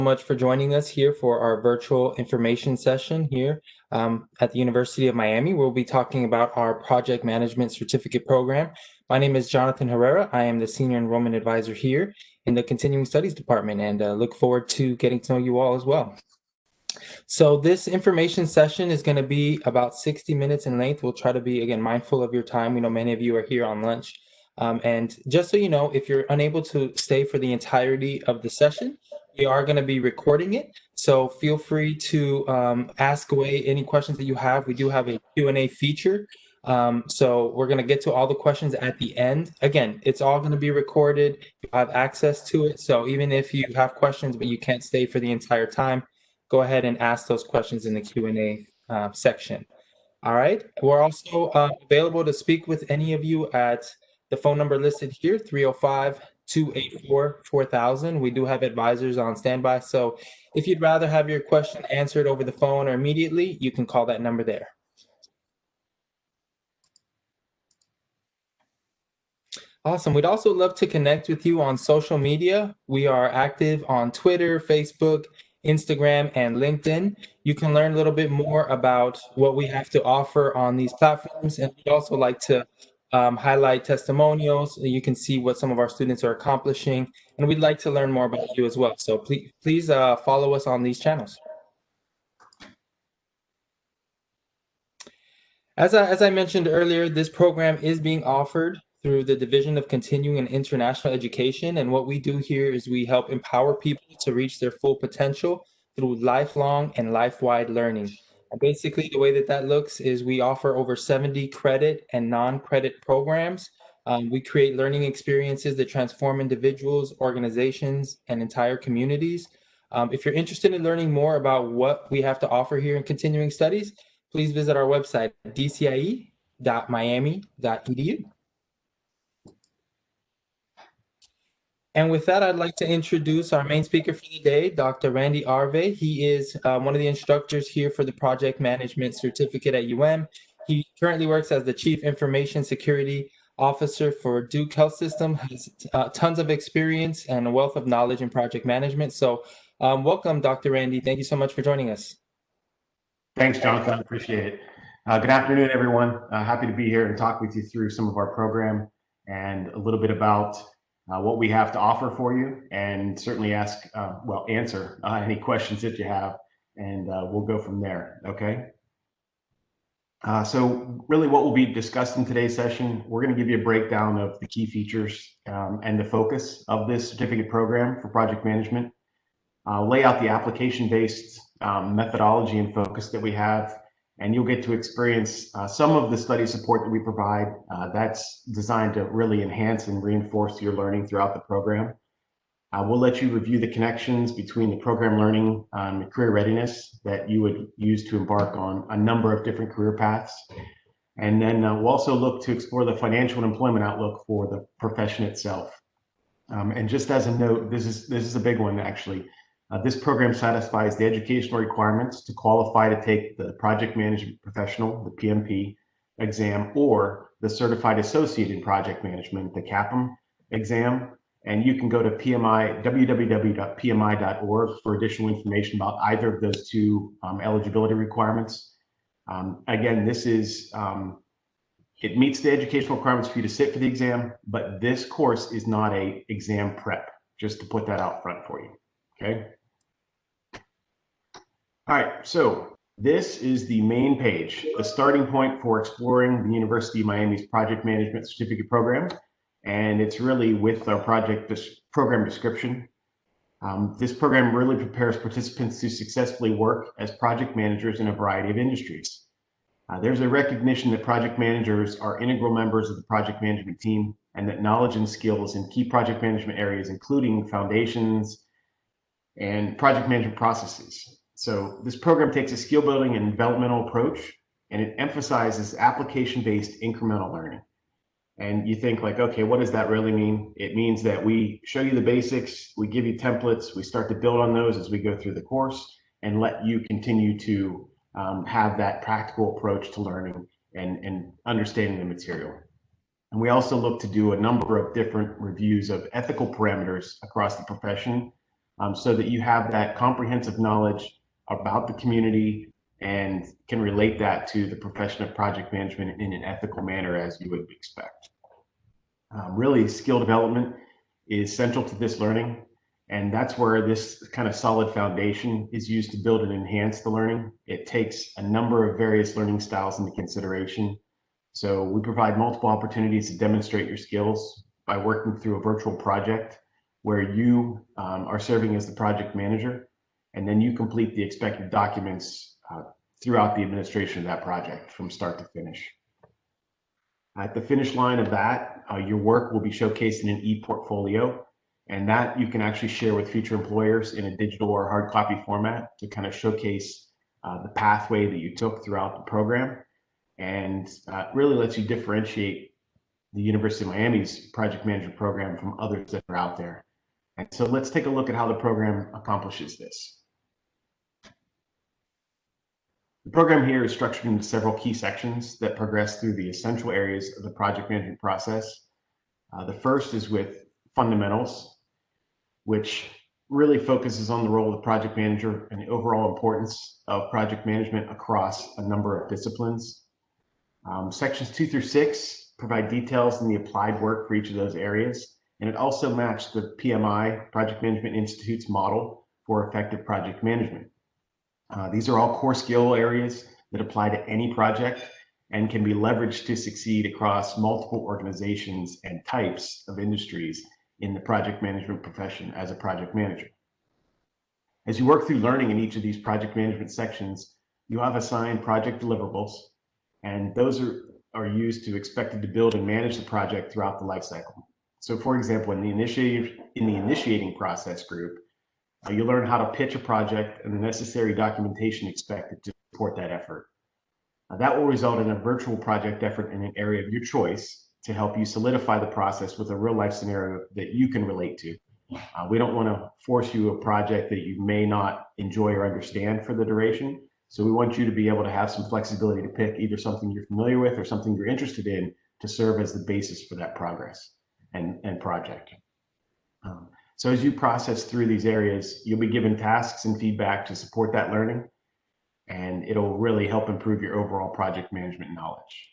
Much for joining us here for our virtual information session here at the University of Miami. We'll be talking about our project management certificate program. My name is Jonathan Herrera. I am the senior enrollment advisor here in the continuing studies department, and look forward to getting to know you all as well. So this information session is going to be about 60 minutes in length. We'll try to be, again, mindful of your time. We know many of you are here on lunch. And just so you know, if you're unable to stay for the entirety of the session, we are going to be recording it. So feel free to ask away any questions that you have. We do have a Q&A feature. So we're going to get to all the questions at the end. Again, it's all going to be recorded. You have access to it. So even if you have questions, but you can't stay for the entire time, go ahead and ask those questions in the Q&A section. All right. We're also available to speak with any of you at the phone number listed here, 305-284-4000. We do have advisors on standby. So if you'd rather have your question answered over the phone or immediately, you can call that number there. Awesome. We'd also love to connect with you on social media. We are active on Twitter, Facebook, Instagram, and LinkedIn. You can learn a little bit more about what we have to offer on these platforms. And we'd also like to highlight testimonials. You can see what some of our students are accomplishing. And we'd like to learn more about you as well. So please follow us on these channels. As I mentioned earlier, this program is being offered through the Division of Continuing and International Education. And what we do here is we help empower people to reach their full potential through lifelong and life-wide learning. And basically, the way that looks is we offer over 70 credit and non-credit programs. We create learning experiences that transform individuals, organizations, and entire communities. If you're interested in learning more about what we have to offer here in continuing studies, please visit our website, dcie.miami.edu. And with that, I'd like to introduce our main speaker for the day, Dr. Randy Arve. He is one of the instructors here for the Project Management Certificate at UM. He currently works as the Chief Information Security Officer for Duke Health System, has tons of experience and a wealth of knowledge in project management. So welcome, Dr. Randy. Thank you so much for joining us. Thanks, Jonathan. I appreciate it. Good afternoon, everyone. Happy to be here and talk with you through some of our program and a little bit about what we have to offer for you, and certainly answer any questions that you have, and we'll go from there, okay? So really what we'll be discussing in today's session, we're going to give you a breakdown of the key features and the focus of this certificate program for project management, lay out the application-based methodology and focus that we have, and you'll get to experience some of the study support that we provide that's designed to really enhance and reinforce your learning throughout the program. We'll let you review the connections between the program learning and career readiness that you would use to embark on a number of different career paths. And then we'll also look to explore the financial and employment outlook for the profession itself. And just as a note, this is a big one, actually. This program satisfies the educational requirements to qualify to take the Project Management Professional, the PMP, exam, or the Certified Associate in Project Management, the CAPM exam. And you can go to www.pmi.org for additional information about either of those two eligibility requirements. Again, this is, it meets the educational requirements for you to sit for the exam, but this course is not a exam prep, just to put that out front for you, okay? All right, so this is the main page, the starting point for exploring the University of Miami's Project Management Certificate Program. And it's really with our program description. This program really prepares participants to successfully work as project managers in a variety of industries. There's a recognition that project managers are integral members of the project management team, and that knowledge and skills in key project management areas, including foundations and project management processes. So this program takes a skill building and developmental approach, and it emphasizes application-based incremental learning. And you think like, okay, what does that really mean? It means that we show you the basics, we give you templates, we start to build on those as we go through the course, and let you continue to have that practical approach to learning and understanding the material. And we also look to do a number of different reviews of ethical parameters across the profession so that you have that comprehensive knowledge about the community and can relate that to the profession of project management in an ethical manner as you would expect. Really, skill development is central to this learning, and that's where this kind of solid foundation is used to build and enhance the learning. It takes a number of various learning styles into consideration. So we provide multiple opportunities to demonstrate your skills by working through a virtual project where you are serving as the project manager, and then you complete the expected documents throughout the administration of that project from start to finish. At the finish line of that, your work will be showcased in an Eportfolio, and that you can actually share with future employers in a digital or hard copy format to kind of showcase the pathway that you took throughout the program, and really lets you differentiate the University of Miami's project management program from others that are out there. And so let's take a look at how the program accomplishes this. The program here is structured into several key sections that progress through the essential areas of the project management process. The first is with fundamentals, which really focuses on the role of the project manager and the overall importance of project management across a number of disciplines. Sections 2 through 6 provide details in the applied work for each of those areas, and it also matched the PMI, Project Management Institute's model for effective project management. These are all core skill areas that apply to any project and can be leveraged to succeed across multiple organizations and types of industries in the project management profession as a project manager. As you work through learning in each of these project management sections, you have assigned project deliverables, and those are used to expected to build and manage the project throughout the life cycle. So for example, in the initiating process group, you'll learn how to pitch a project and the necessary documentation expected to support that effort. That will result in a virtual project effort in an area of your choice to help you solidify the process with a real life scenario that you can relate to. We don't want to force you a project that you may not enjoy or understand for the duration. So we want you to be able to have some flexibility to pick either something you're familiar with or something you're interested in to serve as the basis for that progress and project. So as you process through these areas, you'll be given tasks and feedback to support that learning, and it'll really help improve your overall project management knowledge.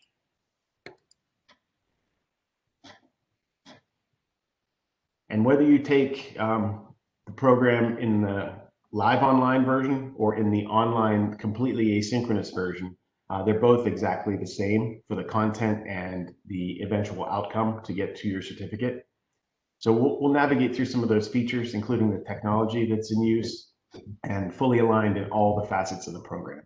And whether you take the program in the live online version or in the online completely asynchronous version, they're both exactly the same for the content and the eventual outcome to get to your certificate. So we'll navigate through some of those features, including the technology that's in use and fully aligned in all the facets of the program.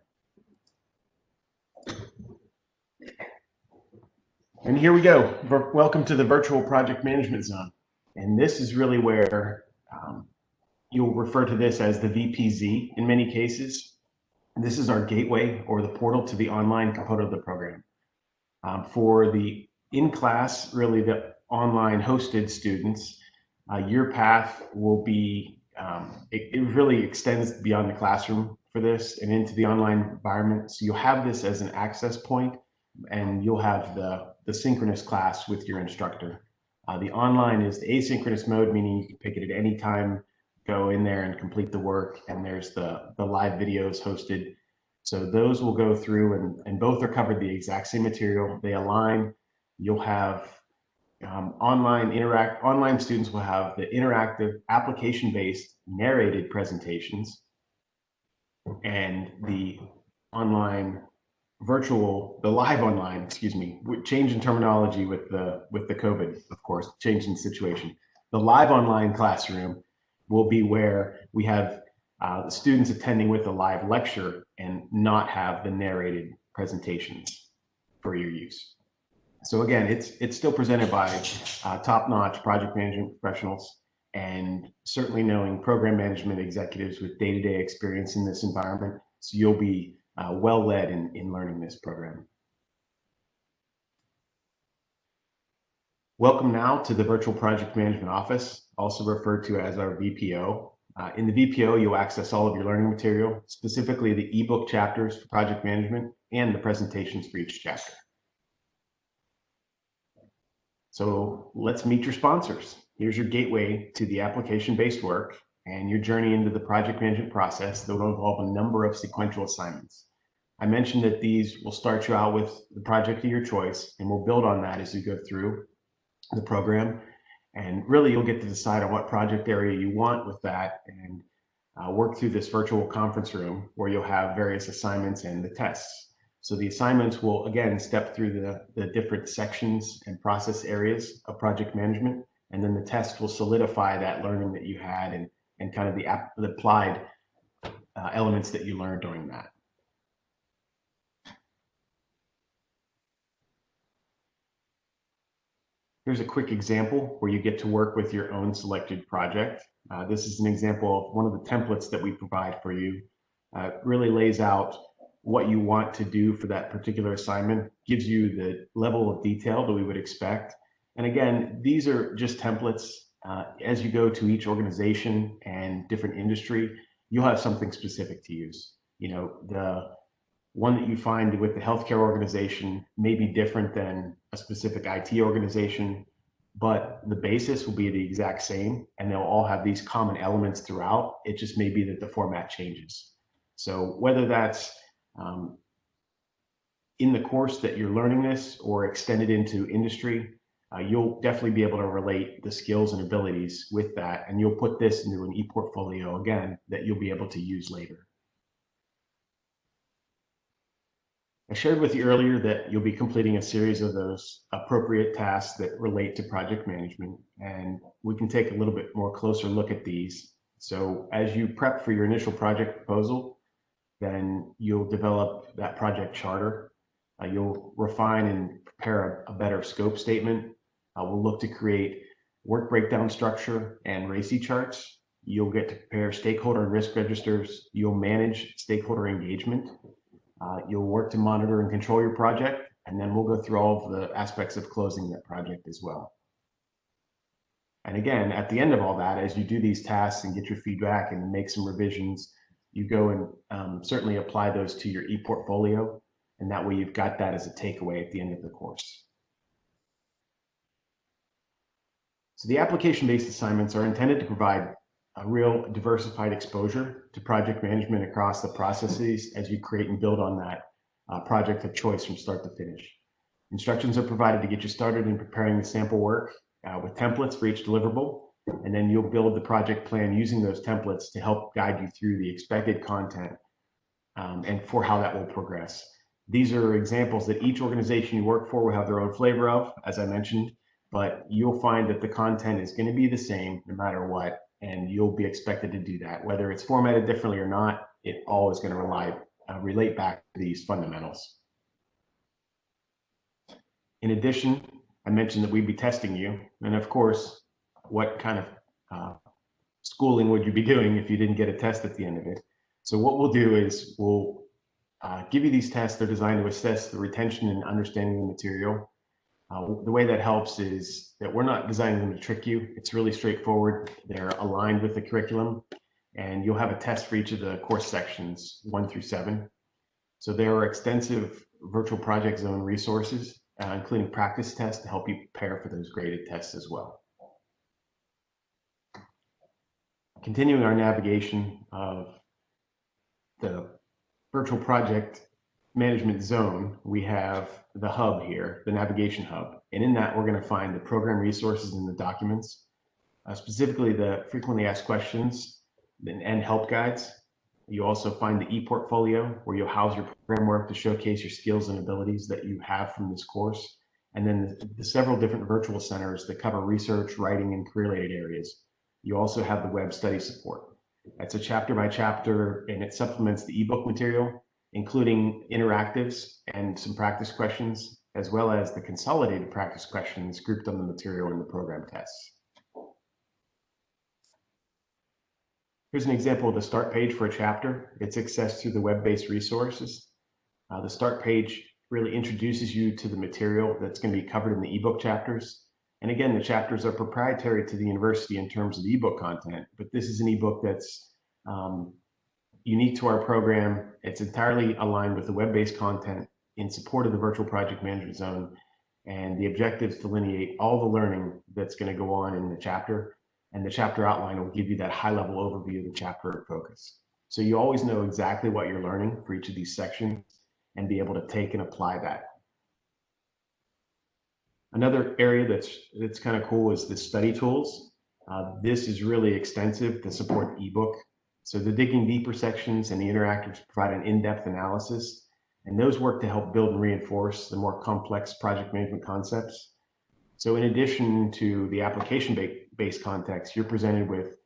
And here we go. Welcome to the virtual project management zone. And this is really where you'll refer to this as the VPZ in many cases. This is our gateway or the portal to the online component of the program. For the in-class, really the online hosted students, your path will be, it really extends beyond the classroom for this and into the online environment. So you'll have this as an access point, and you'll have the synchronous class with your instructor. The online is the asynchronous mode, meaning you can pick it at any time, go in there and complete the work, and there's the live videos hosted. So those will go through and both are covered the exact same material. They align. You'll have online students will have the interactive application-based narrated presentations, and the live online, change in terminology with the COVID, of course, change in situation. The live online classroom will be where we have the students attending with a live lecture and not have the narrated presentations for your use. So again, it's still presented by top-notch project management professionals, and certainly knowing program management executives with day-to-day experience in this environment. So you'll be well led in learning this program. Welcome now to the Virtual Project Management Office, also referred to as our VPO. In the VPO, you'll access all of your learning material, specifically the ebook chapters for project management and the presentations for each chapter. So let's meet your sponsors. Here's your gateway to the application-based work and your journey into the project management process that will involve a number of sequential assignments. I mentioned that these will start you out with the project of your choice, and we'll build on that as you go through the program. And really, you'll get to decide on what project area you want with that, and work through this virtual conference room where you'll have various assignments and the tests. So the assignments will, again, step through the different sections and process areas of project management, and then the test will solidify that learning that you had and kind of the applied elements that you learned during that. Here's a quick example where you get to work with your own selected project. This is an example of one of the templates that we provide for you. Really lays out what you want to do for that particular assignment, gives you the level of detail that we would expect. And again, these are just templates. As you go to each organization and different industry, you'll have something specific to use. You know, the one that you find with the healthcare organization may be different than a specific IT organization, but the basis will be the exact same, and they'll all have these common elements throughout. It just may be that the format changes. So whether that's in the course that you're learning this or extended into industry, you'll definitely be able to relate the skills and abilities with that, and you'll put this into an ePortfolio again that you'll be able to use later. I shared with you earlier that you'll be completing a series of those appropriate tasks that relate to project management, and we can take a little bit more closer look at these. So as you prep for your initial project proposal, then you'll develop that project charter. You'll refine and prepare a better scope statement. We'll look to create work breakdown structure and RACI charts. You'll get to prepare stakeholder and risk registers. You'll manage stakeholder engagement. You'll work to monitor and control your project, and then we'll go through all of the aspects of closing that project as well. And again, at the end of all that, as you do these tasks and get your feedback and make some revisions, you go and certainly apply those to your ePortfolio, and that way you've got that as a takeaway at the end of the course. So the application-based assignments are intended to provide a real diversified exposure to project management across the processes as you create and build on that project of choice from start to finish. Instructions are provided to get you started in preparing the sample work with templates for each deliverable, and then you'll build the project plan using those templates to help guide you through the expected content and for how that will progress. These are examples that each organization you work for will have their own flavor of, as I mentioned, but you'll find that the content is going to be the same no matter what, and you'll be expected to do that. Whether it's formatted differently or not, it all is going to relate back to these fundamentals. In addition, I mentioned that we'd be testing you, and of course, what kind of schooling would you be doing if you didn't get a test at the end of it? So what we'll do is we'll give you these tests. They're designed to assess the retention and understanding of the material. The way that helps is that we're not designing them to trick you. It's really straightforward. They're aligned with the curriculum, and you'll have a test for each of the course sections 1 through 7. So there are extensive virtual project zone resources, including practice tests to help you prepare for those graded tests as well. Continuing our navigation of the virtual project management zone, we have the hub here, the navigation hub. And in that, we're going to find the program resources and the documents, specifically the frequently asked questions and help guides. You also find the ePortfolio, where you'll house your program work to showcase your skills and abilities that you have from this course. And then the several different virtual centers that cover research, writing, and career-related areas. You also have the web study support. That's a chapter by chapter, and it supplements the ebook material, including interactives and some practice questions, as well as the consolidated practice questions grouped on the material in the program tests. Here's an example of the start page for a chapter. It's accessed through the web-based resources. The start page really introduces you to the material that's going to be covered in the ebook chapters. And again, the chapters are proprietary to the university in terms of the ebook content, but this is an ebook that's unique to our program. It's entirely aligned with the web-based content in support of the virtual project management zone, and the objectives delineate all the learning that's going to go on in the chapter. and the chapter outline will give you that high-level overview of the chapter and focus. So you always know exactly what you're learning for each of these sections and be able to take and apply that. Another area that's kind of cool is the study tools. This is really extensive to support the ebook. So the digging deeper sections and the interactives provide an in-depth analysis, and those work to help build and reinforce the more complex project management concepts. So in addition to the application-based context, you're presented with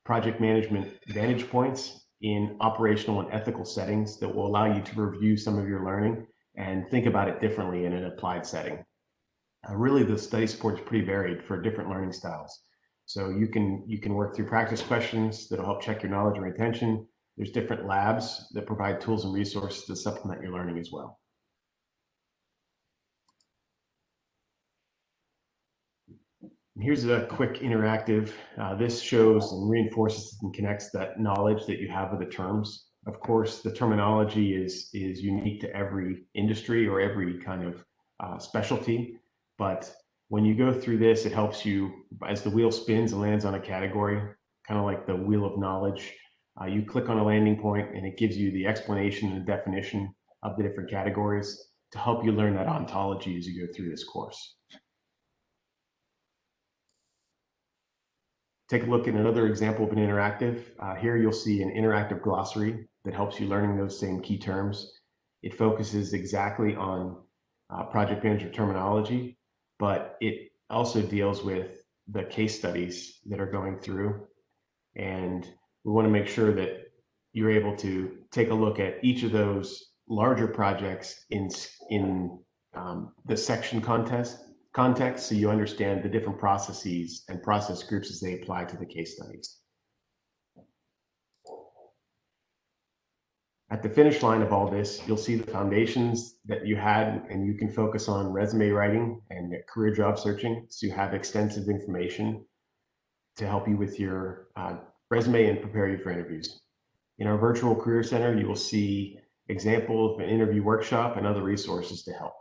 project management vantage points in operational and ethical settings that will allow you to review some of your learning and think about it differently in an applied setting. Really, the study support is pretty varied for different learning styles. So you can work through practice questions that'll help check your knowledge and retention. There's different labs that provide tools and resources to supplement your learning as well. And here's a quick interactive. This shows and reinforces and connects that knowledge that you have of the terms. Of course, the terminology is unique to every industry or every kind of specialty. But when you go through this, it helps you as the wheel spins and lands on a category, kind of like the wheel of knowledge. You click on a landing point and it gives you the explanation and the definition of the different categories to help you learn that ontology as you go through this course. Take a look at another example of an interactive. Here you'll see an interactive glossary that helps you learning those same key terms. It focuses exactly on project manager terminology, but it also deals with the case studies that are going through. And we want to make sure that you're able to take a look at each of those larger projects in the section context, so you understand the different processes and process groups as they apply to the case studies. At the finish line of all this, you'll see the foundations that you had, and you can focus on resume writing and career job searching. So you have extensive information to help you with your resume and prepare you for interviews. In our virtual career center, you will see examples of an interview workshop and other resources to help.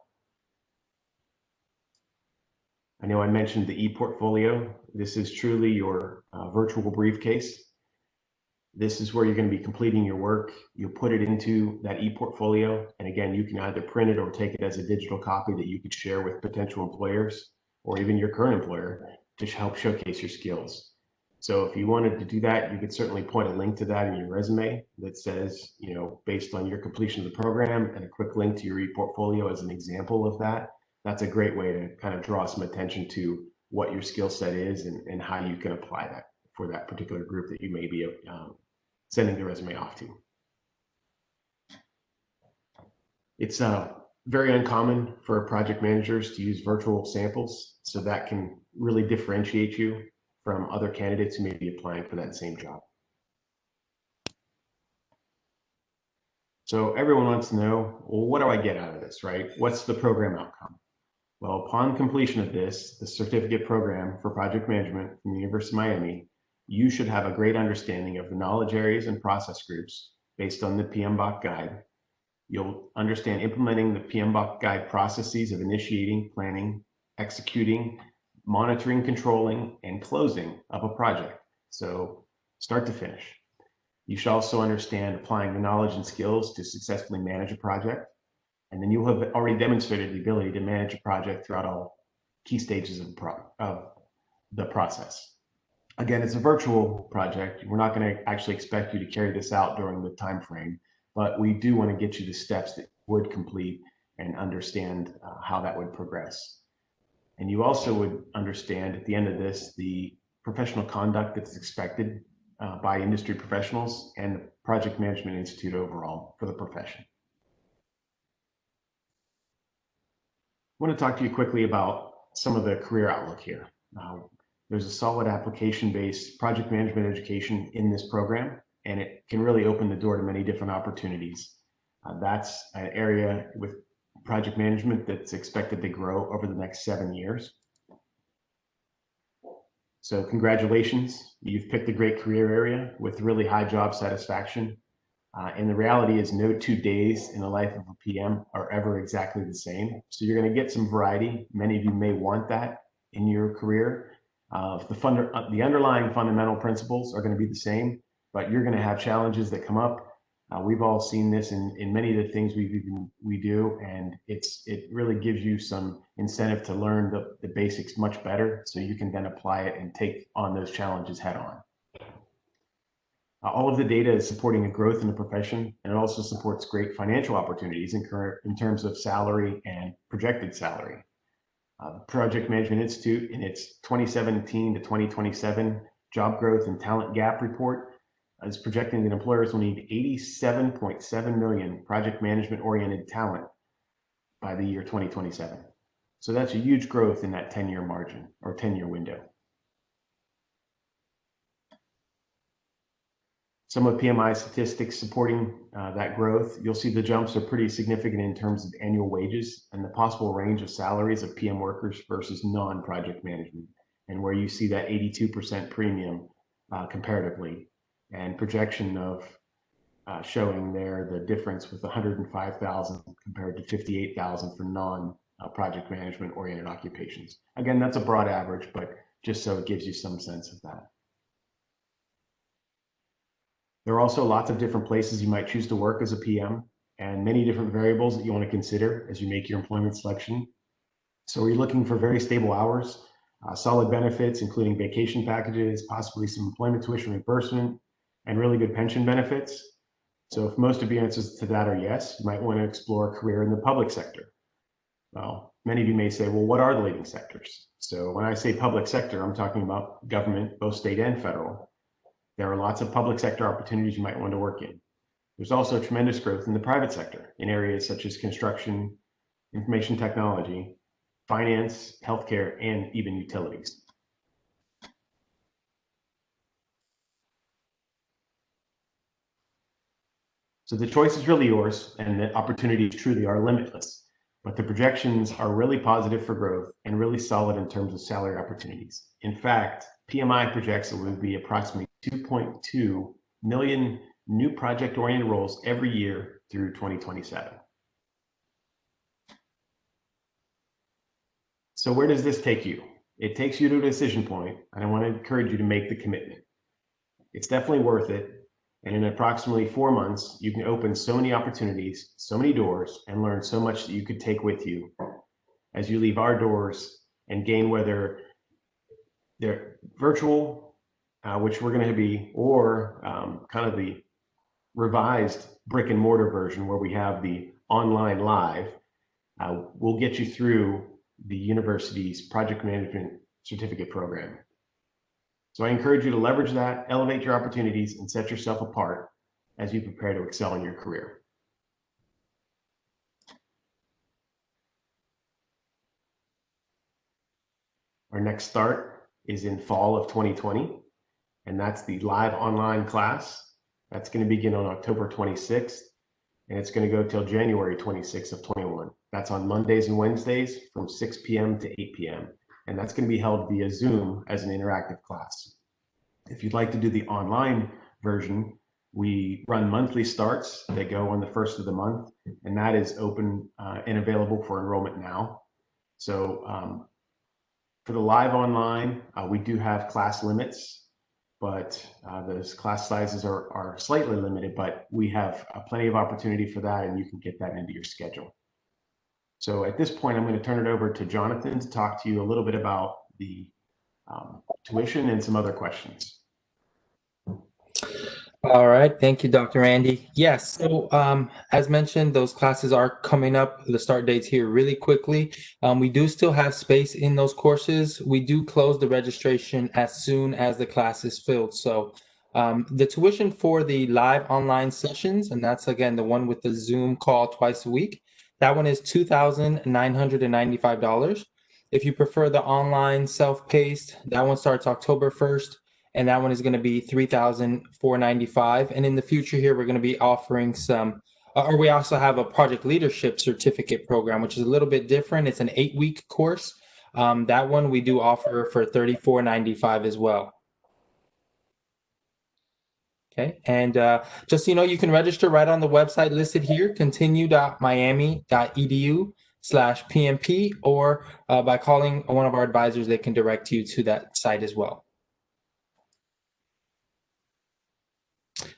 I know I mentioned the Eportfolio. This is truly your virtual briefcase. This is where you're going to be completing your work. You'll put it into that Eportfolio. And again, you can either print it or take it as a digital copy that you could share with potential employers or even your current employer to help showcase your skills. So if you wanted to do that, you could certainly point a link to that in your resume that says, you know, based on your completion of the program, and a quick link to your Eportfolio as an example of that. That's a great way to kind of draw some attention to what your skill set is and how you can apply that for that particular group that you may be sending the resume off to. It's very uncommon for project managers to use virtual samples, so that can really differentiate you from other candidates who may be applying for that same job. So everyone wants to know, well, what do I get out of this, right? What's the program outcome? Well, upon completion of this, the certificate program for project management from the University of Miami, you should have a great understanding of the knowledge areas and process groups based on the PMBOK guide. You'll understand implementing the PMBOK guide processes of initiating, planning, executing, monitoring, controlling, and closing of a project. So start to finish. You should also understand applying the knowledge and skills to successfully manage a project. And then you have already demonstrated the ability to manage a project throughout all key stages of the process. Again, it's a virtual project. We're not going to actually expect you to carry this out during the time frame, but we do want to get you the steps that you would complete and understand how that would progress. And you also would understand at the end of this the professional conduct that's expected by industry professionals and the Project Management Institute overall for the profession. I want to talk to you quickly about some of the career outlook here. There's a solid application-based project management education in this program, and it can really open the door to many different opportunities. That's an area with project management that's expected to grow over the next 7 years. So congratulations, you've picked a great career area with really high job satisfaction. And the reality is no 2 days in the life of a PM are ever exactly the same. So you're going to get some variety. Many of you may want that in your career, The underlying fundamental principles are going to be the same, but you're going to have challenges that come up. We've all seen this in many of the things we do, and it really gives you some incentive to learn the basics much better, so you can then apply it and take on those challenges head on. All of the data is supporting a growth in the profession, and it also supports great financial opportunities in terms of salary and projected salary. The Project Management Institute, in its 2017 to 2027 Job Growth and Talent Gap Report, is projecting that employers will need 87.7 million project management-oriented talent by the year 2027. So that's a huge growth in that 10-year margin or 10-year window. Some of PMI statistics supporting that growth. You'll see the jumps are pretty significant in terms of annual wages and the possible range of salaries of PM workers versus non-project management, and where you see that 82% premium comparatively, and projection of showing there the difference with 105,000 compared to 58,000 for non-project management oriented occupations. Again, that's a broad average, but just so it gives you some sense of that. There are also lots of different places you might choose to work as a PM, and many different variables that you want to consider as you make your employment selection. So you're looking for very stable hours, solid benefits, including vacation packages, possibly some employment tuition reimbursement, and really good pension benefits. So if most of your answers to that are yes, you might want to explore a career in the public sector. Well, many of you may say, well, what are the leading sectors? So when I say public sector, I'm talking about government, both state and federal. There are lots of public sector opportunities you might want to work in. There's also tremendous growth in the private sector in areas such as construction, information technology, finance, healthcare, and even utilities. So the choice is really yours, and the opportunities truly are limitless, but the projections are really positive for growth and really solid in terms of salary opportunities. In fact, PMI projects it will be approximately 2.2 million new project-oriented roles every year through 2027. So where does this take you? It takes you to a decision point, and I want to encourage you to make the commitment. It's definitely worth it. And in approximately 4 months, you can open so many opportunities, so many doors, and learn so much that you could take with you as you leave our doors and gain, whether they're virtual, which we're going to be, or kind of the revised brick and mortar version where we have the online live, will get you through the university's project management certificate program. So I encourage you to leverage that, elevate your opportunities, and set yourself apart as you prepare to excel in your career. Our next start is in fall of 2020, and that's the live online class. That's going to begin on October 26th, and it's going to go till January 26th of 21. That's on Mondays and Wednesdays from 6 p.m. to 8 p.m. And that's going to be held via Zoom as an interactive class. If you'd like to do the online version, we run monthly starts that go on the first of the month, and that is open and available for enrollment now. So for the live online, we do have class limits, but those class sizes are slightly limited, but we have plenty of opportunity for that, and you can get that into your schedule. So at this point, I'm going to turn it over to Jonathan to talk to you a little bit about the tuition and some other questions. All right, thank you, Dr. Randy. Yes, so as mentioned, those classes are coming up, the start dates here really quickly. We do still have space in those courses. We do close the registration as soon as the class is filled. So the tuition for the live online sessions, and that's again the one with the Zoom call twice a week, that one is $2,995. If you prefer the online self-paced, that one starts October 1st. And that one is going to be $3,495. And in the future here, we're going to be offering some, or we also have a project leadership certificate program, which is a little bit different. It's an 8-week course. That one we do offer for $3,495 as well. Okay, and just so you know, you can register right on the website listed here, continue.miami.edu www.glossary.com/PMP, or by calling one of our advisors, they can direct you to that site as well.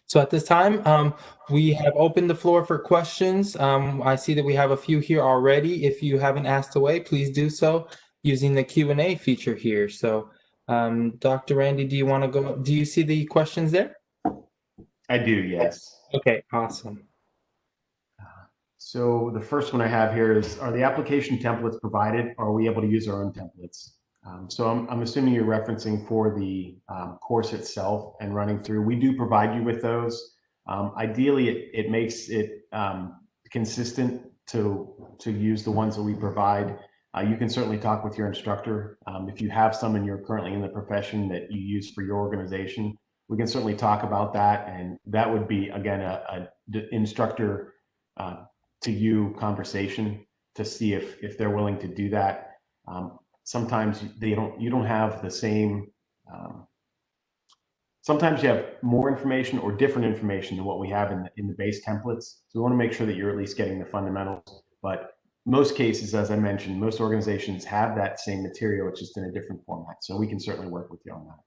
So at this time, we have opened the floor for questions. I see that we have a few here already. If you haven't asked away, please do so using the Q&A feature here. So Dr. Randy, do you want to go? Do you see the questions there? I do, yes. Okay, awesome. So the first one I have here is, are the application templates provided, or are we able to use our own templates? So I'm assuming you're referencing for the course itself and running through. We do provide you with those. Ideally, it makes it consistent to use the ones that we provide. You can certainly talk with your instructor. If you have someone you're currently in the profession that you use for your organization, we can certainly talk about that. And that would be, again, a instructor to you conversation to see if they're willing to do that. Sometimes you don't have the same, sometimes you have more information or different information than what we have in the base templates. So we want to make sure that you're at least getting the fundamentals. But most cases, as I mentioned, most organizations have that same material, it's just in a different format. So we can certainly work with you on that.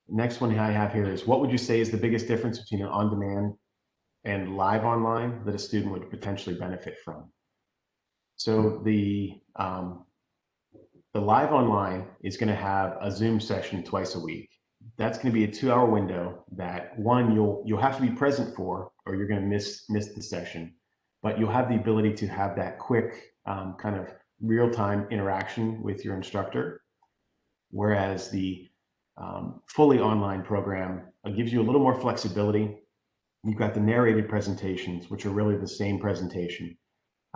Next one I have here is, what would you say is the biggest difference between an on-demand and live online that a student would potentially benefit from? So the live online is going to have a Zoom session twice a week. That's going to be a 2-hour window that, one, you'll have to be present for, or you're going to miss the session. But you'll have the ability to have that quick kind of real-time interaction with your instructor. Whereas the fully online program gives you a little more flexibility. You've got the narrated presentations, which are really the same presentation.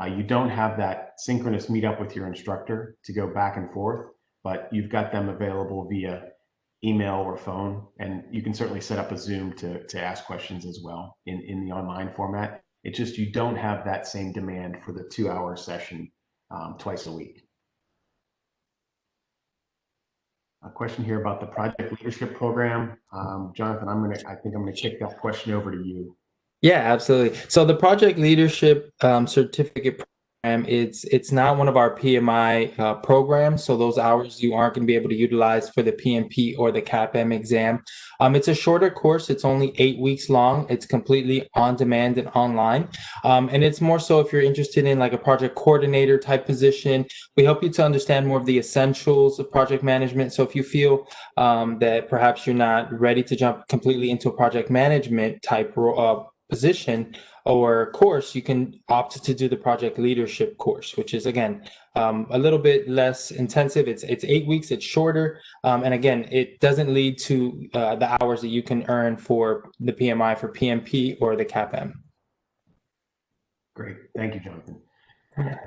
You don't have that synchronous meetup with your instructor to go back and forth, but you've got them available via email or phone, and you can certainly set up a Zoom to ask questions as well in the online format. It's just you don't have that same demand for the 2-hour session twice a week. A question here about the project leadership program. Jonathan, I think I'm gonna kick that question over to you. Yeah, absolutely. So the project leadership certificate program, it's not one of our PMI programs. So those hours you aren't going to be able to utilize for the PMP or the CAPM exam. It's a shorter course. It's only 8 weeks long. It's completely on demand and online. And it's more so if you're interested in like a project coordinator type position. We help you to understand more of the essentials of project management. So if you feel that perhaps you're not ready to jump completely into a project management type position or course, you can opt to do the project leadership course, which is, again, a little bit less intensive. It's 8 weeks, it's shorter. And again, it doesn't lead to the hours that you can earn for the PMI for PMP or the CAPM. Great, thank you, Jonathan. The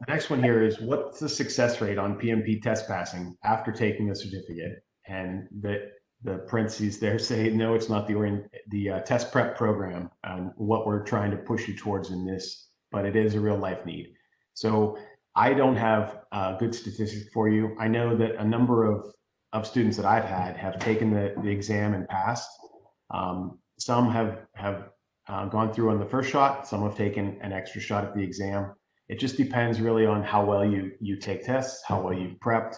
next one here is, what's the success rate on PMP test passing after taking the certificate? And the parentheses there say, no, it's not the test prep program, what we're trying to push you towards in this, but it is a real life need. So I don't have good statistics for you. I know that a number of students that I've had have taken the exam and passed. Some have gone through on the first shot. Some have taken an extra shot at the exam. It just depends really on how well you take tests, how well you've prepped.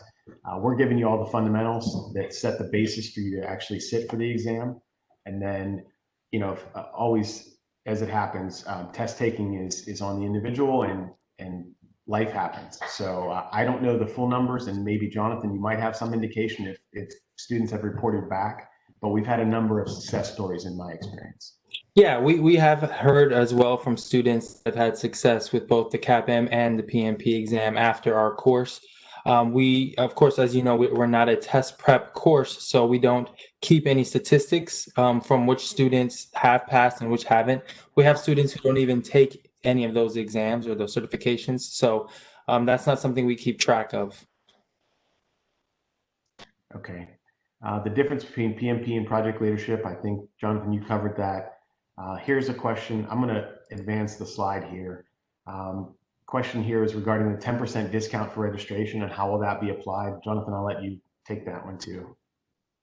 We're giving you all the fundamentals that set the basis for you to actually sit for the exam. And then, always, as it happens, test taking is on the individual, and life happens. So I don't know the full numbers, and maybe Jonathan, you might have some indication if students have reported back, but we've had a number of success stories in my experience. Yeah, we have heard as well from students that have had success with both the CAPM and the PMP exam after our course. We, of course, as you know, we're not a test prep course, so we don't keep any statistics from which students have passed and which haven't. We have students who don't even take any of those exams or those certifications, so that's not something we keep track of. Okay. The difference between PMP and project leadership, I think, Jonathan, you covered that. Here's a question. I'm going to advance the slide here. Question here is regarding the 10% discount for registration, and how will that be applied? Jonathan, I'll let you take that one too.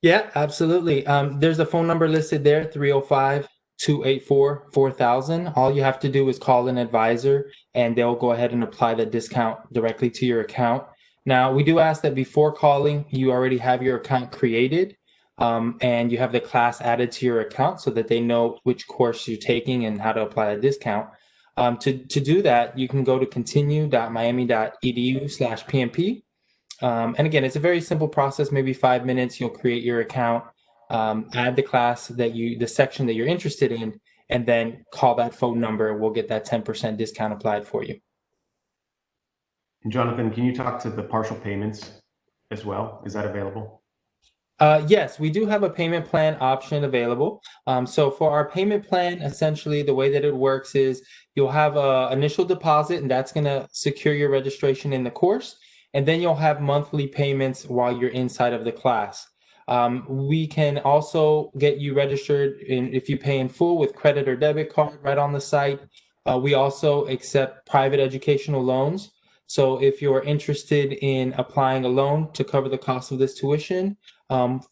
Yeah, absolutely. There's a phone number listed there, 305 284-4000. All you have to do is call an advisor and they'll go ahead and apply the discount directly to your account. Now, we do ask that before calling, you already have your account created, and you have the class added to your account so that they know which course you're taking and how to apply a discount. To do that, you can go to continue.miami.edu/PMP. And again, it's a very simple process, maybe 5 minutes. You'll create your account, add the class the section that you're interested in, and then call that phone number. We'll get that 10% discount applied for you. And Jonathan, can you talk to the partial payments as well? Is that available? Yes, we do have a payment plan option available. So for our payment plan, essentially the way that it works is you'll have an initial deposit, and that's going to secure your registration in the course. And then you'll have monthly payments while you're inside of the class. We can also get you registered if you pay in full with credit or debit card right on the site. We also accept private educational loans. So if you're interested in applying a loan to cover the cost of this tuition,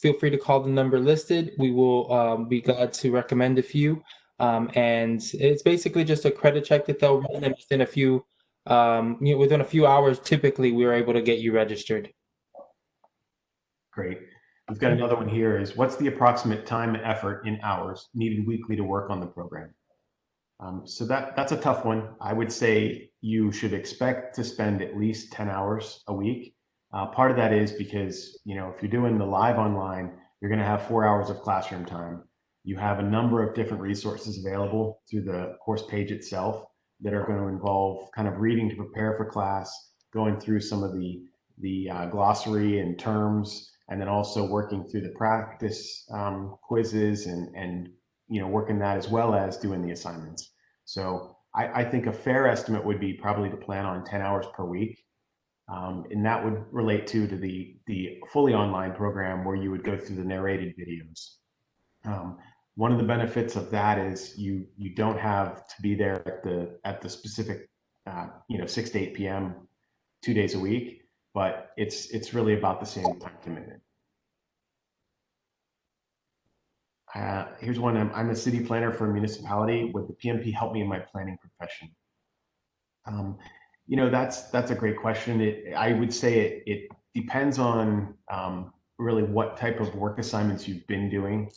feel free to call the number listed. We will be glad to recommend a few. And it's basically just a credit check that they'll run, and within a few hours, typically we're able to get you registered. Great. We've got another one here is, what's the approximate time and effort in hours needed weekly to work on the program? So that's a tough one. I would say you should expect to spend at least 10 hours a week. Part of that is because, if you're doing the live online, you're going to have 4 hours of classroom time. You have a number of different resources available through the course page itself that are going to involve kind of reading to prepare for class, going through some of the glossary and terms, and then also working through the practice quizzes and working that as well as doing the assignments. So I think a fair estimate would be probably to plan on 10 hours per week. And that would relate to the fully online program where you would go through the narrated videos. One of the benefits of that is you don't have to be there at the specific 6 to 8 p.m. 2 days a week, but it's really about the same time commitment. Here's one. I'm a city planner for a municipality. Would the PMP help me in my planning profession? That's a great question. I would say it depends on really what type of work assignments you've been doing.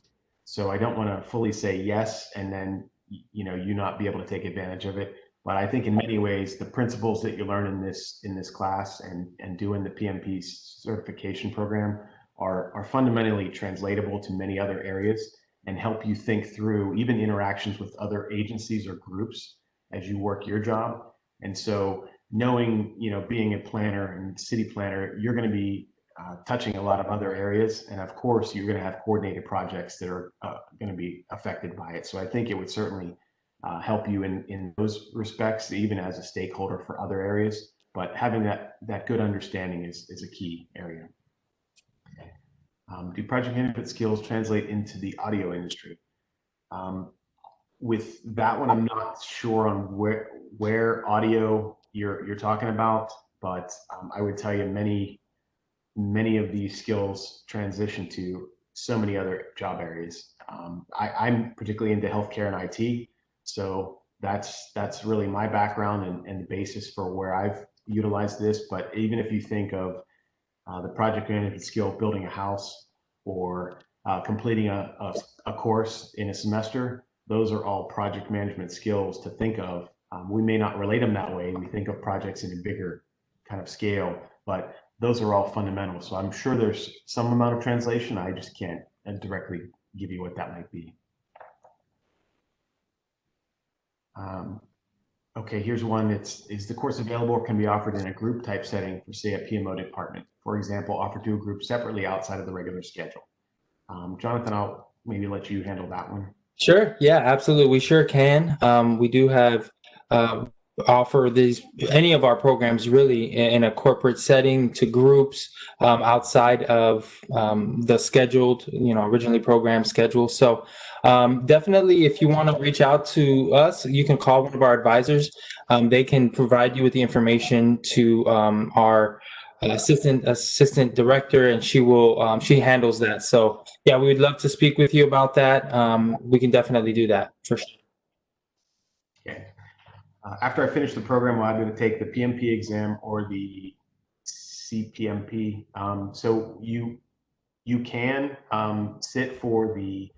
So I don't want to fully say yes and then you not be able to take advantage of it. But I think in many ways the principles that you learn in this class and doing the PMP certification program are fundamentally translatable to many other areas and help you think through even interactions with other agencies or groups as you work your job. And so knowing, being a planner and city planner, you're going to be touching a lot of other areas. And of course, you're going to have coordinated projects that are going to be affected by it. So I think it would certainly help you in those respects, even as a stakeholder for other areas. But having that good understanding is a key area. Do project management skills translate into the audio industry? With that one, I'm not sure on where audio you're talking about, but I would tell you many of these skills transition to so many other job areas. I'm particularly into healthcare and IT, so that's really my background and the basis for where I've utilized this. But even if you think of the project management skill of building a house or completing a course in a semester, those are all project management skills to think of. We may not relate them that way. We think of projects in a bigger kind of scale, but those are all fundamental. So I'm sure there's some amount of translation. I just can't directly give you what that might be. Okay, here's one. Is the course available or can be offered in a group type setting for, say, a PMO department? For example, offered to a group separately outside of the regular schedule. Jonathan, I'll maybe let you handle that one. Sure. Yeah, absolutely. We sure can. We do have offer any of our programs really in a corporate setting to groups outside of the scheduled, originally programmed schedule. So definitely, if you want to reach out to us, you can call one of our advisors. They can provide you with the information to our assistant director, and she handles that. So yeah, we would love to speak with you about that. We can definitely do that for sure. Okay. After I finish the program, I'll either take the PMP exam or the CPMP. So you can sit for the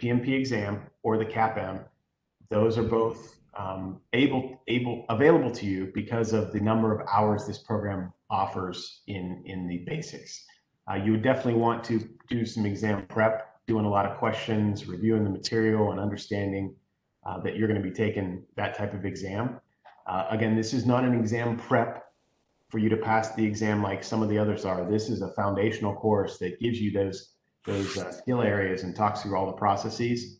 PMP exam or the CAPM. Those are both available to you because of the number of hours this program offers in the basics. You would definitely want to do some exam prep, doing a lot of questions, reviewing the material, and understanding that you're going to be taking that type of exam. Again, this is not an exam prep for you to pass the exam like some of the others are. This is a foundational course that gives you those skill areas and talks through all the processes.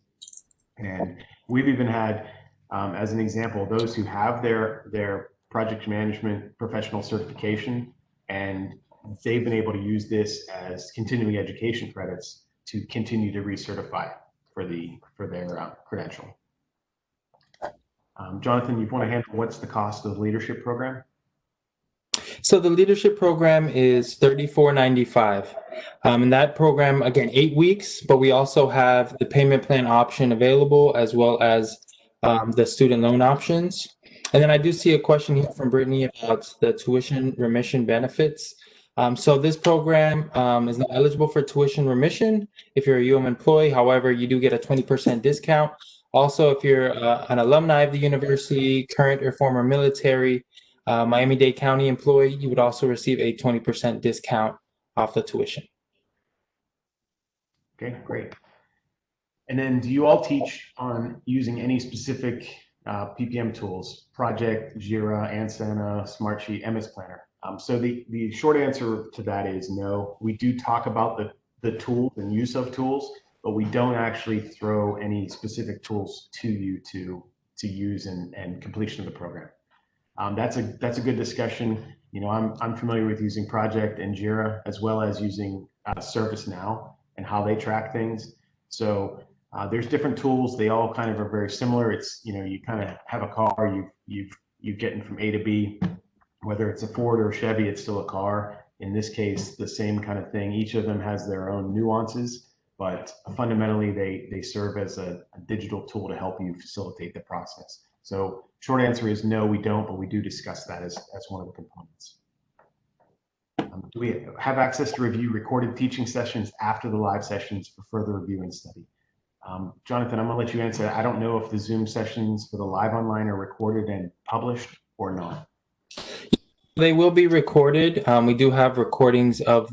And we've even had, as an example, those who have their project management professional certification, and they've been able to use this as continuing education credits to continue to recertify for their credential. Jonathan, you want to handle what's the cost of the leadership program? So the leadership program is $34.95. And that program, again, 8 weeks, but we also have the payment plan option available as well as the student loan options. And then I do see a question here from Brittany about the tuition remission benefits. So this program is not eligible for tuition remission if you're a UM employee. However, you do get a 20% discount. Also, if you're an alumni of the university, current or former military, Miami-Dade County employee, you would also receive a 20% discount off the tuition. Okay, great. And then do you all teach on using any specific PPM tools, Project, Jira, Asana, Smartsheet, MS Planner? So the short answer to that is no. We do talk about the tools and use of tools, but we don't actually throw any specific tools to you to use and completion of the program. That's a good discussion. You know, I'm familiar with using Project and Jira as well as using ServiceNow and how they track things. So there's different tools. They all kind of are very similar. It's, you know, you kind of have a car, you getting from A to B, whether it's a Ford or a Chevy, it's still a car. In this case, the same kind of thing. Each of them has their own nuances, but fundamentally they serve as a digital tool to help you facilitate the process. So short answer is no, we don't, but we do discuss that as one of the components. Do we have access to review recorded teaching sessions after the live sessions for further review and study? Jonathan, I'm gonna let you answer. I don't know if the Zoom sessions for the live online are recorded and published or not. They will be recorded. We do have recordings of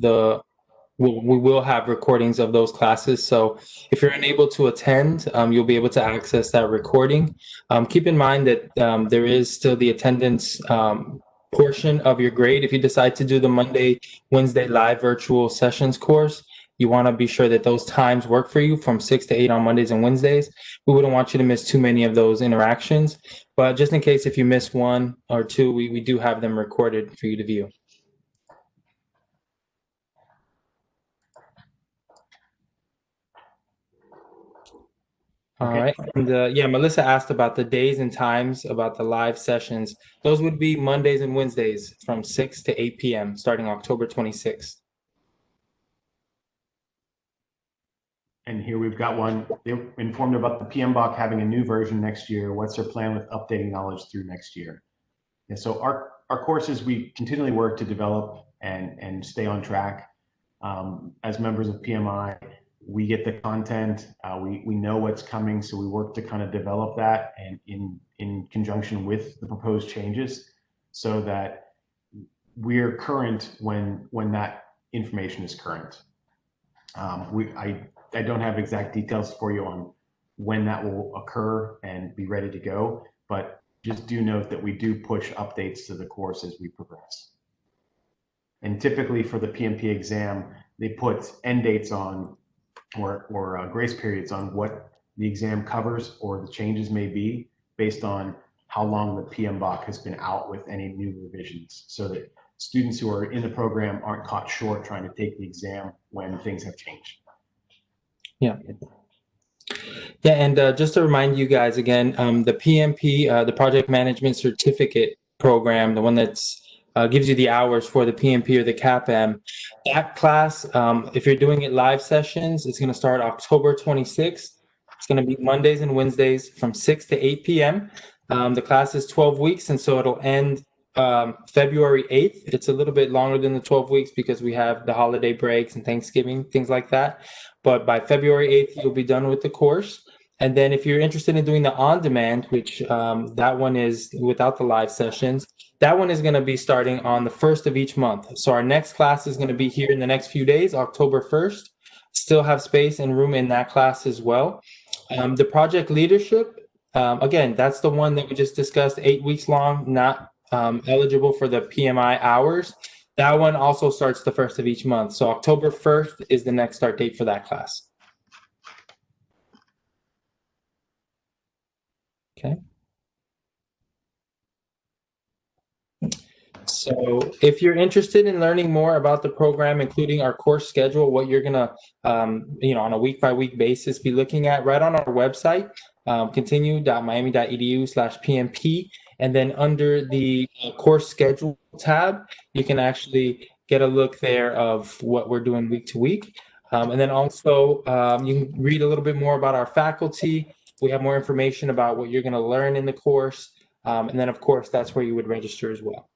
we will have recordings of those classes. So if you're unable to attend, you'll be able to access that recording. Keep in mind that there is still the attendance portion of your grade. If you decide to do the Monday, Wednesday live virtual sessions course, you want to be sure that those times work for you from 6 to 8 on Mondays and Wednesdays. We wouldn't want you to miss too many of those interactions. But just in case if you miss one or two, we do have them recorded for you to view. All right. And yeah, Melissa asked about the days and times about the live sessions. Those would be Mondays and Wednesdays from 6 to 8 p.m. starting October 26th. And here we've got one. They're informed about the PMBOK having a new version next year. What's their plan with updating knowledge through next year? And so our courses, we continually work to develop and stay on track. As members of PMI, we get the content, we know what's coming, so we work to kind of develop that and in conjunction with the proposed changes so that we're current when that information is current. I don't have exact details for you on when that will occur and be ready to go, but just do note that we do push updates to the course as we progress. And typically for the PMP exam, they put end dates on or grace periods on what the exam covers or the changes may be based on how long the PMBOK has been out with any new revisions, so that students who are in the program aren't caught short trying to take the exam when things have changed. Yeah. Yeah, and just to remind you guys again, the PMP, the Project Management Certificate Program, the one that's gives you the hours for the PMP or the CAPM. That class, if you're doing it live sessions, it's going to start October 26th. It's going to be Mondays and Wednesdays from 6 to 8 p.m. The class is 12 weeks, and so it'll end February 8th. It's a little bit longer than the 12 weeks because we have the holiday breaks and Thanksgiving, things like that. But by February 8th, you'll be done with the course. And then if you're interested in doing the on-demand, which that one is without the live sessions, that one is going to be starting on the 1st of each month. So our next class is going to be here in the next few days, October 1st. Still have space and room in that class as well. The project leadership, again, that's the one that we just discussed, 8 weeks long, not eligible for the PMI hours. That one also starts the 1st of each month. So October 1st is the next start date for that class. Okay. So if you're interested in learning more about the program, including our course schedule, what you're going to, on a week-by-week basis be looking at right on our website, continue.miami.edu/PMP. And then under the course schedule tab, you can actually get a look there of what we're doing week to week. And then also you can read a little bit more about our faculty. We have more information about what you're going to learn in the course. And then, of course, that's where you would register as well.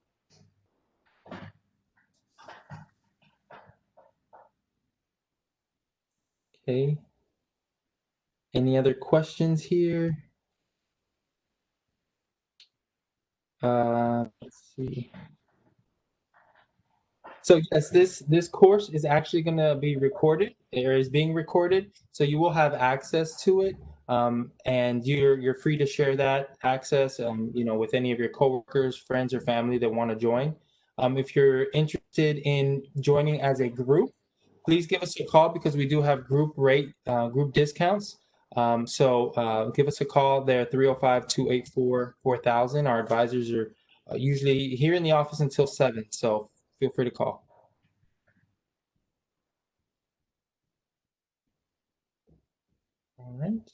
Okay. Any other questions here? Let's see. So yes, this course is actually going to be recorded. It is being recorded, so you will have access to it, and you're free to share that access, with any of your coworkers, friends, or family that want to join. If you're interested in joining as a group, please give us a call because we do have group discounts. So give us a call there, 305-284-4000. Our advisors are usually here in the office until 7, so feel free to call. All right.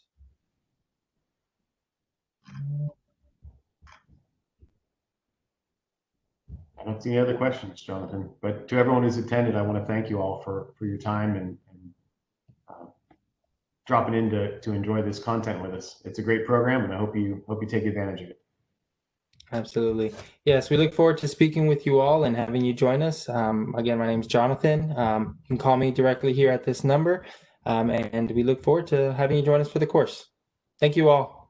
I don't see any other questions, Jonathan. But to everyone who's attended, I want to thank you all for your time and dropping in to enjoy this content with us. It's a great program, and I hope you take advantage of it. Absolutely. Yes, we look forward to speaking with you all and having you join us. Again, my name is Jonathan. You can call me directly here at this number, and we look forward to having you join us for the course. Thank you all.